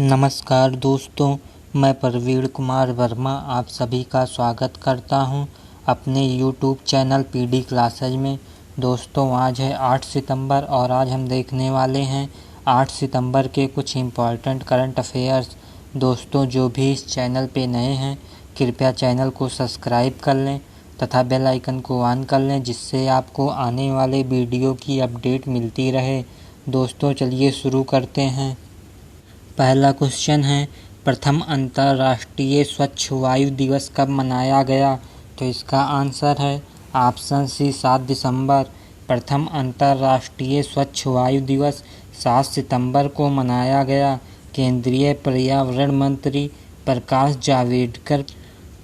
नमस्कार दोस्तों, मैं प्रवीण कुमार वर्मा आप सभी का स्वागत करता हूं अपने YouTube चैनल PD क्लासेज में। दोस्तों, आज है 8 सितंबर और आज हम देखने वाले हैं 8 सितंबर के कुछ इम्पॉर्टेंट करंट अफेयर्स। दोस्तों, जो भी इस चैनल पे नए हैं कृपया चैनल को सब्सक्राइब कर लें तथा बेल आइकन को ऑन कर लें, जिससे आपको आने वाले वीडियो की अपडेट मिलती रहे। दोस्तों, चलिए शुरू करते हैं। पहला क्वेश्चन है, प्रथम अंतर्राष्ट्रीय स्वच्छ वायु दिवस कब मनाया गया? तो इसका आंसर है ऑप्शन सी 7 दिसंबर। प्रथम अंतर्राष्ट्रीय स्वच्छ वायु दिवस 7 सितंबर को मनाया गया। केंद्रीय पर्यावरण मंत्री प्रकाश जावड़ेकर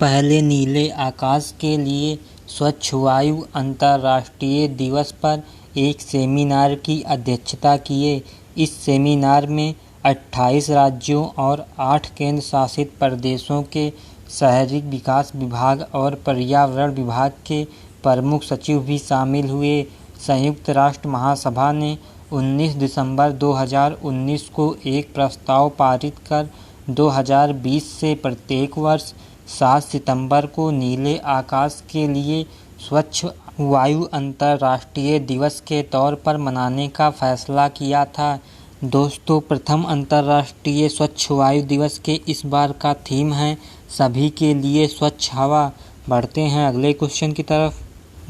पहले नीले आकाश के लिए स्वच्छ वायु अंतर्राष्ट्रीय दिवस पर एक सेमिनार की अध्यक्षता किए। इस सेमिनार में 28 राज्यों और 8 केंद्र शासित प्रदेशों के शहरी विकास विभाग और पर्यावरण विभाग के प्रमुख सचिव भी शामिल हुए। संयुक्त राष्ट्र महासभा ने 19 दिसंबर 2019 को एक प्रस्ताव पारित कर 2020 से प्रत्येक वर्ष 7 सितंबर को नीले आकाश के लिए स्वच्छ वायु अंतर्राष्ट्रीय दिवस के तौर पर मनाने का फैसला किया था। दोस्तों, प्रथम अंतर्राष्ट्रीय स्वच्छ वायु दिवस के इस बार का थीम है सभी के लिए स्वच्छ हवा। बढ़ते हैं अगले क्वेश्चन की तरफ।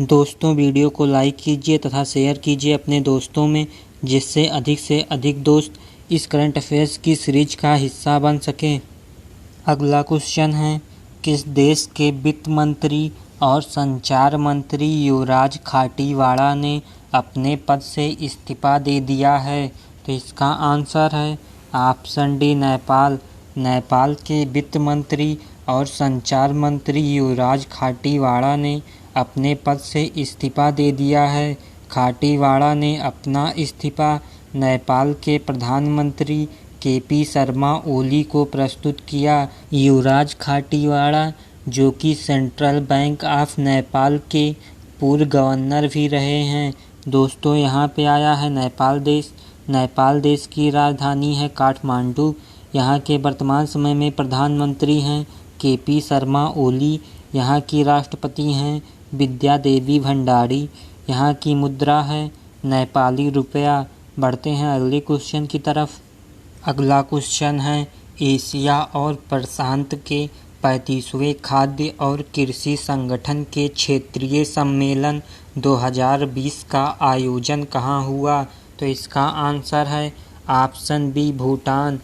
दोस्तों, वीडियो को लाइक कीजिए तथा शेयर कीजिए अपने दोस्तों में, जिससे अधिक से अधिक दोस्त इस करंट अफेयर्स की सीरीज का हिस्सा बन सकें। अगला क्वेश्चन है, किस देश के वित्त मंत्री और संचार मंत्री युवराज खाटीवाड़ा ने अपने पद से इस्तीफा दे दिया है? तो इसका आंसर है ऑप्शन डी नेपाल। नेपाल के वित्त मंत्री और संचार मंत्री युवराज खाटीवाड़ा ने अपने पद से इस्तीफा दे दिया है। खाटीवाड़ा ने अपना इस्तीफा नेपाल के प्रधानमंत्री KP शर्मा ओली को प्रस्तुत किया। युवराज खाटीवाड़ा, जो कि सेंट्रल बैंक ऑफ नेपाल के पूर्व गवर्नर भी रहे हैं। दोस्तों, यहाँ पे आया है नेपाल देश। नेपाल देश की राजधानी है काठमांडू। यहाँ के वर्तमान समय में प्रधानमंत्री हैं KP शर्मा ओली। यहाँ की राष्ट्रपति हैं विद्या देवी भंडारी। यहाँ की मुद्रा है नेपाली रुपया। बढ़ते हैं अगले क्वेश्चन की तरफ। अगला क्वेश्चन है, एशिया और प्रशांत के 35वें खाद्य और कृषि संगठन के क्षेत्रीय सम्मेलन 2020 का आयोजन कहाँ हुआ? तो इसका आंसर है ऑप्शन बी भूटान।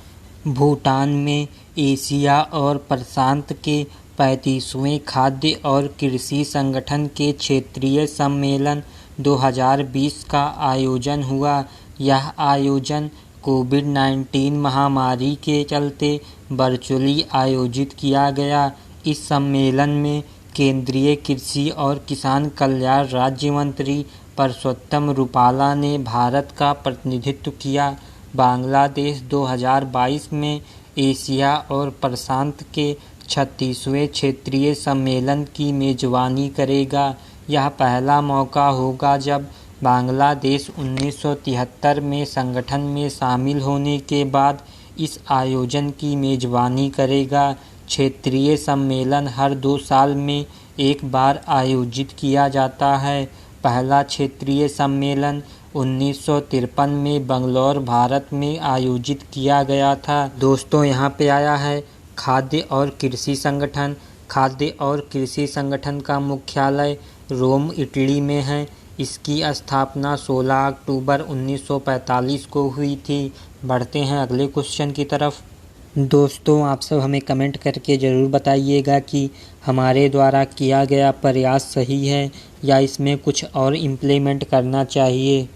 भूटान में एशिया और प्रशांत के 35वें खाद्य और कृषि संगठन के क्षेत्रीय सम्मेलन 2020 का आयोजन हुआ। यह आयोजन कोविड-19 महामारी के चलते वर्चुअली आयोजित किया गया। इस सम्मेलन में केंद्रीय कृषि और किसान कल्याण राज्य मंत्री परसोत्तम रुपाला ने भारत का प्रतिनिधित्व किया। बांग्लादेश 2022 में एशिया और प्रशांत के 36वें क्षेत्रीय सम्मेलन की मेजबानी करेगा। यह पहला मौका होगा जब बांग्लादेश 1973 में संगठन में शामिल होने के बाद इस आयोजन की मेजबानी करेगा। क्षेत्रीय सम्मेलन हर 2 साल में एक बार आयोजित किया जाता है। पहला क्षेत्रीय सम्मेलन 1953 में बंगलौर, भारत में आयोजित किया गया था। दोस्तों, यहाँ पे आया है खाद्य और कृषि संगठन। खाद्य और कृषि संगठन का मुख्यालय रोम, इटली में है। इसकी स्थापना 16 अक्टूबर 1945 को हुई थी। बढ़ते हैं अगले क्वेश्चन की तरफ। दोस्तों, आप सब हमें कमेंट करके ज़रूर बताइएगा कि हमारे द्वारा किया गया प्रयास सही है या इसमें कुछ और इम्प्लीमेंट करना चाहिए।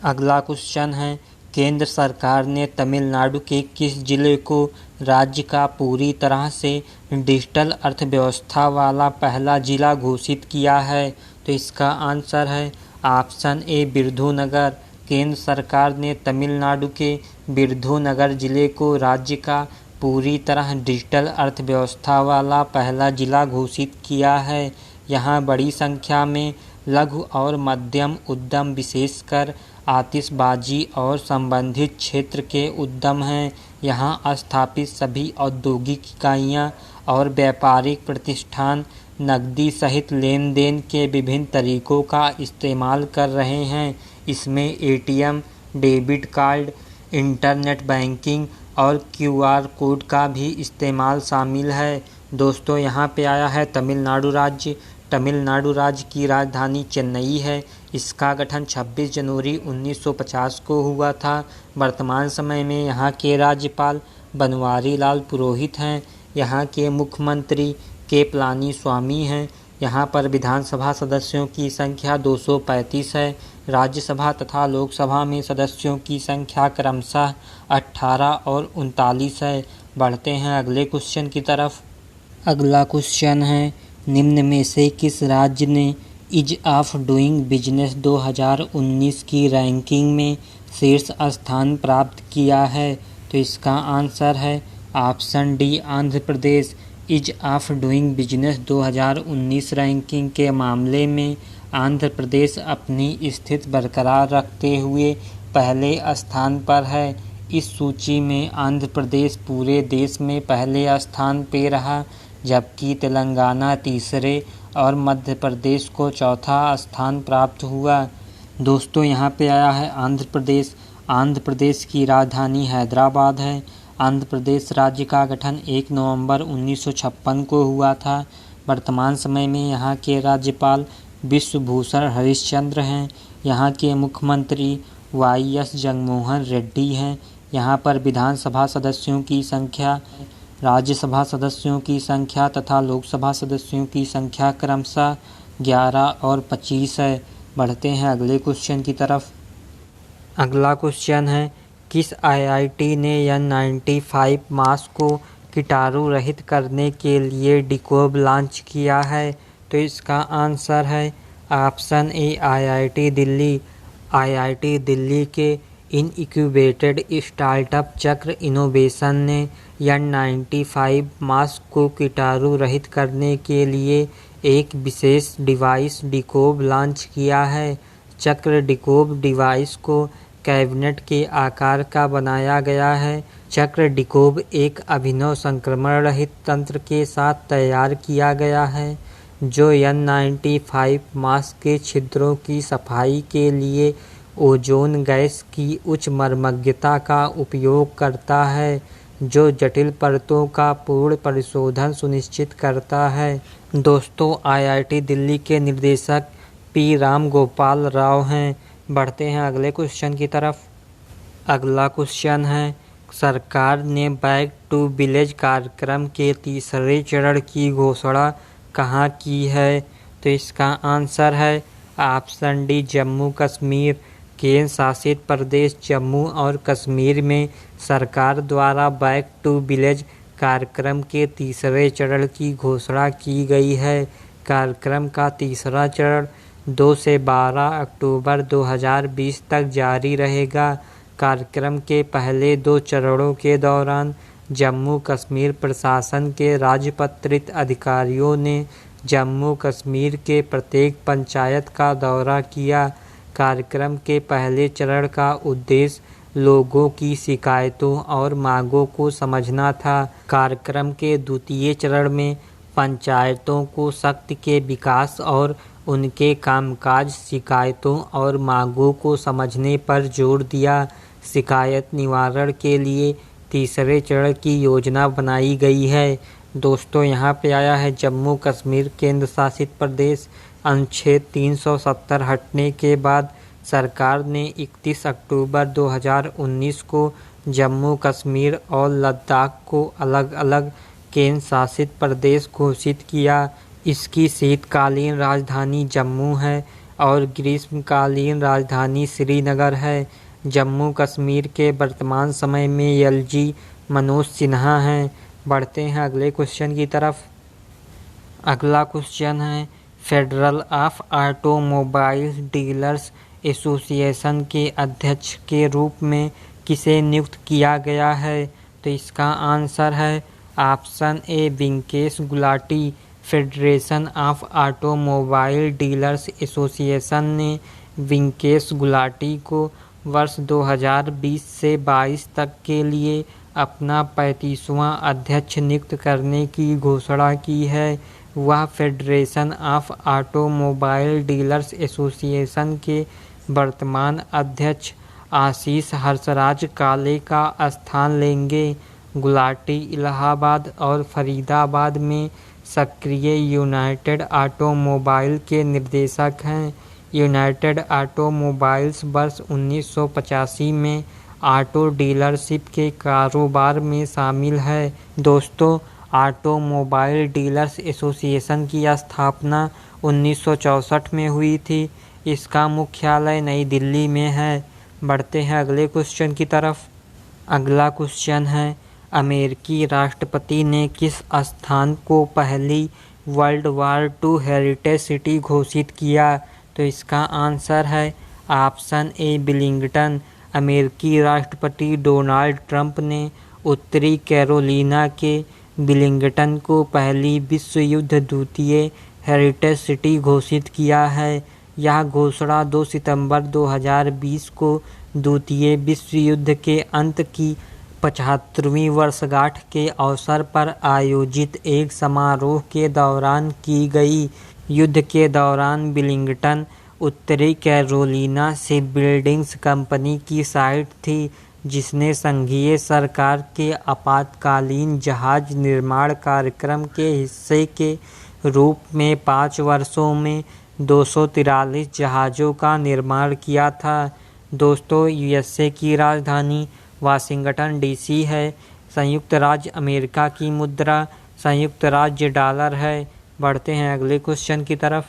अगला क्वेश्चन है, केंद्र सरकार ने तमिलनाडु के किस जिले को राज्य का पूरी तरह से डिजिटल अर्थव्यवस्था वाला पहला जिला घोषित किया है? तो इसका आंसर है ऑप्शन ए विरुधुनगर। केंद्र सरकार ने तमिलनाडु के विरुधुनगर जिले को राज्य का पूरी तरह डिजिटल अर्थव्यवस्था वाला पहला जिला घोषित किया है। यहाँ बड़ी संख्या में लघु और मध्यम उद्यम, विशेषकर आतिशबाजी और संबंधित क्षेत्र के उद्यम हैं। यहाँ स्थापित सभी औद्योगिक इकाइयाँ और व्यापारिक प्रतिष्ठान नकदी सहित लेन देन के विभिन्न तरीकों का इस्तेमाल कर रहे हैं। इसमें ATM, debit card, internet banking और क्यूआर कोड का भी इस्तेमाल शामिल है। दोस्तों, यहाँ पे आया है तमिलनाडु राज्य। तमिलनाडु राज्य की राजधानी चेन्नई है। इसका गठन 26 जनवरी 1950 को हुआ था। वर्तमान समय में यहाँ के राज्यपाल बनवारी लाल पुरोहित हैं। यहाँ के मुख्यमंत्री के पलानीस्वामी हैं। यहाँ पर विधानसभा सदस्यों की संख्या 235 है। राज्यसभा तथा लोकसभा में सदस्यों की संख्या क्रमशः 18 और 39 है। बढ़ते हैं अगले क्वेश्चन की तरफ। अगला क्वेश्चन है, निम्न में से किस राज्य ने ईज ऑफ डूइंग बिजनेस 2019 की रैंकिंग में शीर्ष स्थान प्राप्त किया है? तो इसका आंसर है option D, Andhra Pradesh. Ease of doing business 2019 ranking के मामले में आंध्र प्रदेश अपनी स्थिति बरकरार रखते हुए पहले स्थान पर है। इस सूची में आंध्र प्रदेश पूरे देश में पहले स्थान पे रहा, जबकि तेलंगाना तीसरे और मध्य प्रदेश को चौथा स्थान प्राप्त हुआ। दोस्तों, यहाँ पे आया है आंध्र प्रदेश। आंध्र प्रदेश की राजधानी हैदराबाद है। आंध्र प्रदेश राज्य का गठन 1 नवंबर 1956 को हुआ था। वर्तमान समय में यहाँ के राज्यपाल विश्वभूषण हरिश्चंद्र हैं। यहाँ के मुख्यमंत्री वाईएस जगनमोहन रेड्डी हैं। यहाँ पर विधानसभा सदस्यों की संख्या, राज्यसभा सदस्यों की संख्या तथा लोकसभा सदस्यों की संख्या क्रमशः 11 और 25 है। बढ़ते हैं अगले क्वेश्चन की तरफ। अगला क्वेश्चन है, किस आईआईटी ने N95 मास्क को कीटाणु रहित करने के लिए डिकोब लॉन्च किया है? तो इसका आंसर है ऑप्शन ए, आईआईटी दिल्ली। आईआईटी दिल्ली के इनक्यूबेटेड स्टार्टअप चक्र इनोवेशन ने N95 मास्क को कीटाणु रहित करने के लिए एक विशेष डिवाइस डिकोब लॉन्च किया है। चक्र डिकोब डिवाइस को कैबिनेट के आकार का बनाया गया है। चक्र डिकोब एक अभिनव संक्रमण रहित तंत्र के साथ तैयार किया गया है, जो N95 मास्क के छिद्रों की सफाई के लिए ओजोन गैस की उच्च मर्मज्ञता का उपयोग करता है, जो जटिल परतों का पूर्ण परिशोधन सुनिश्चित करता है। दोस्तों, आईआईटी दिल्ली के निर्देशक पी राम गोपाल राव हैं। बढ़ते हैं अगले क्वेश्चन की तरफ। अगला क्वेश्चन है, सरकार ने बैक टू विलेज कार्यक्रम के तीसरे चरण की घोषणा कहाँ की है? तो इसका आंसर है ऑप्शन डी, जम्मू कश्मीर। केंद्र शासित प्रदेश जम्मू और कश्मीर में सरकार द्वारा बैक टू विलेज कार्यक्रम के तीसरे चरण की घोषणा की गई है। कार्यक्रम का तीसरा चरण 2 से 12 अक्टूबर 2020 तक जारी रहेगा। कार्यक्रम के पहले 2 चरणों के दौरान जम्मू कश्मीर प्रशासन के राजपत्रित अधिकारियों ने जम्मू कश्मीर के प्रत्येक पंचायत का दौरा किया। कार्यक्रम के पहले चरण का उद्देश्य लोगों की शिकायतों और मांगों को समझना था। कार्यक्रम के द्वितीय चरण में पंचायतों को शक्ति के विकास और उनके कामकाज, शिकायतों और मांगों को समझने पर जोर दिया। शिकायत निवारण के लिए तीसरे चरण की योजना बनाई गई है। दोस्तों, यहाँ पे आया है जम्मू कश्मीर केंद्र शासित प्रदेश। अनुच्छेद 370 हटने के बाद सरकार ने 31 अक्टूबर 2019 को जम्मू कश्मीर और लद्दाख को अलग अलग केंद्र शासित प्रदेश घोषित किया। इसकी शीतकालीन राजधानी जम्मू है और ग्रीष्मकालीन राजधानी श्रीनगर है। जम्मू कश्मीर के वर्तमान समय में एलजी मनोज सिन्हा हैं। बढ़ते हैं अगले क्वेश्चन की तरफ। अगला क्वेश्चन है, federal of automobile dealers association के अध्यक्ष के रूप में किसे नियुक्त किया गया है? तो इसका आंसर है option A, Vinkesh Gulati. Federation of automobile dealers association ने वेंकटेश गुलाटी को वर्ष 2020 से 22 तक के लिए अपना 35वां अध्यक्ष नियुक्त करने की घोषणा की है। वह federation of automobile dealers association के वर्तमान अध्यक्ष आशीष हर्षराज काले का स्थान लेंगे। गुलाटी इलाहाबाद और फरीदाबाद में सक्रिय यूनाइटेड ऑटोमोबाइल के निर्देशक हैं। यूनाइटेड ऑटोमोबाइल्स वर्ष 1985 में ऑटो डीलरशिप के कारोबार में शामिल है। दोस्तों, ऑटोमोबाइल डीलर्स एसोसिएशन की स्थापना 1964 में हुई थी। इसका मुख्यालय नई दिल्ली में है। बढ़ते हैं अगले क्वेश्चन की तरफ। अगला क्वेश्चन है, अमेरिकी राष्ट्रपति ने किस स्थान को पहली world war II heritage city घोषित किया? तो इसका आंसर है ऑप्शन ए बिलिंगटन। अमेरिकी राष्ट्रपति डोनाल्ड ट्रंप ने उत्तरी कैरोलिना के बिलिंगटन को पहली विश्व युद्ध द्वितीय हेरिटेज सिटी घोषित किया है। यह घोषणा 2 सितंबर 2020 को द्वितीय विश्व युद्ध के अंत की 75वीं वर्षगांठ के अवसर पर आयोजित एक समारोह के दौरान की गई। युद्ध के दौरान बिलिंगटन उत्तरी कैरोलिना शिपबिल्डिंग्स कंपनी की साइट थी, जिसने संघीय सरकार के आपातकालीन जहाज निर्माण कार्यक्रम के हिस्से के रूप में 5 वर्षों में 243 जहाज़ों का निर्माण किया था। दोस्तों, यूएसए की राजधानी वाशिंगटन डीसी है। संयुक्त राज्य अमेरिका की मुद्रा संयुक्त राज्य डॉलर है। बढ़ते हैं अगले क्वेश्चन की तरफ।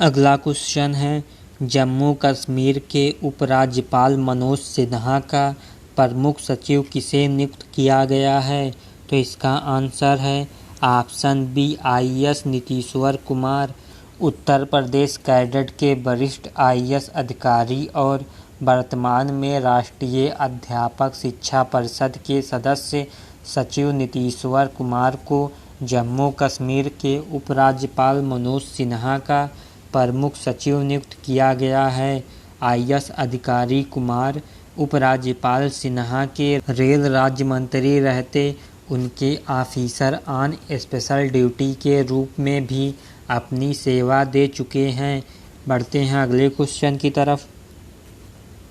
अगला क्वेश्चन है, जम्मू कश्मीर के उपराज्यपाल मनोज सिन्हा का प्रमुख सचिव किसे नियुक्त किया गया है? तो इसका आंसर है option B IAS Nitishwar Kumar. Uttar Pradesh cadre के वरिष्ठ IAS अधिकारी और वर्तमान में राष्ट्रीय अध्यापक शिक्षा परिषद के सदस्य सचिव नीतीश्वर कुमार को जम्मू कश्मीर के उपराज्यपाल मनोज सिन्हा का प्रमुख सचिव नियुक्त किया गया है। IAS अधिकारी कुमार उपराज्यपाल सिन्हा के रेल राज्य मंत्री रहते उनके ऑफिसर ऑन स्पेशल ड्यूटी के रूप में भी अपनी सेवा दे चुके हैं। बढ़ते हैं अगले क्वेश्चन की तरफ।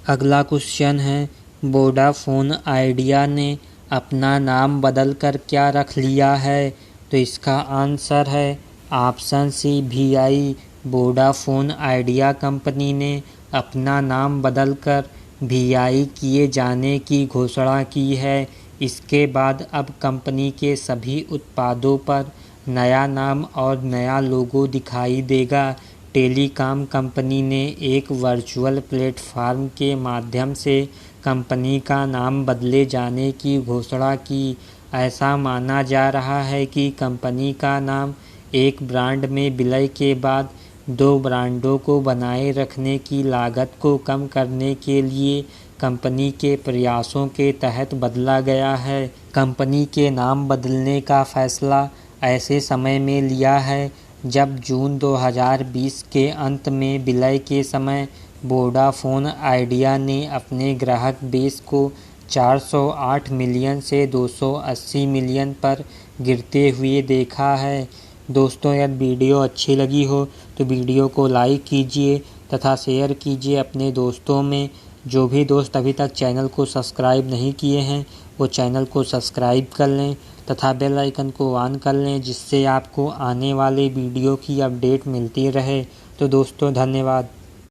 अगला क्वेश्चन है, वोडाफोन आइडिया ने अपना नाम बदलकर क्या रख लिया है? तो इसका आंसर है option C VI। Vodafone Idea company ने अपना नाम बदलकर VI किए जाने की घोषणा की है। इसके बाद अब कंपनी के सभी उत्पादों पर नया नाम और नया लोगो दिखाई देगा। टेलीकॉम कंपनी ने एक वर्चुअल प्लेटफॉर्म के माध्यम से कंपनी का नाम बदले जाने की घोषणा की। ऐसा माना जा रहा है कि कंपनी का नाम एक ब्रांड में विलय के बाद 2 ब्रांडों को बनाए रखने की लागत को कम करने के लिए कंपनी के प्रयासों के तहत बदला गया है। कंपनी के नाम बदलने का फैसला ऐसे समय में लिया है जब जून 2020 के अंत में विलय के समय वोडाफोन आइडिया ने अपने ग्राहक बेस को 408 मिलियन से 280 मिलियन पर गिरते हुए देखा है। दोस्तों, यदि वीडियो अच्छी लगी हो तो वीडियो को लाइक कीजिए तथा शेयर कीजिए अपने दोस्तों में। जो भी दोस्त अभी तक चैनल को सब्सक्राइब नहीं किए हैं वो चैनल को सब्सक्राइब कर लें तथा बेल आइकन को ऑन कर लें, जिससे आपको आने वाले वीडियो की अपडेट मिलती रहे। तो दोस्तों, धन्यवाद।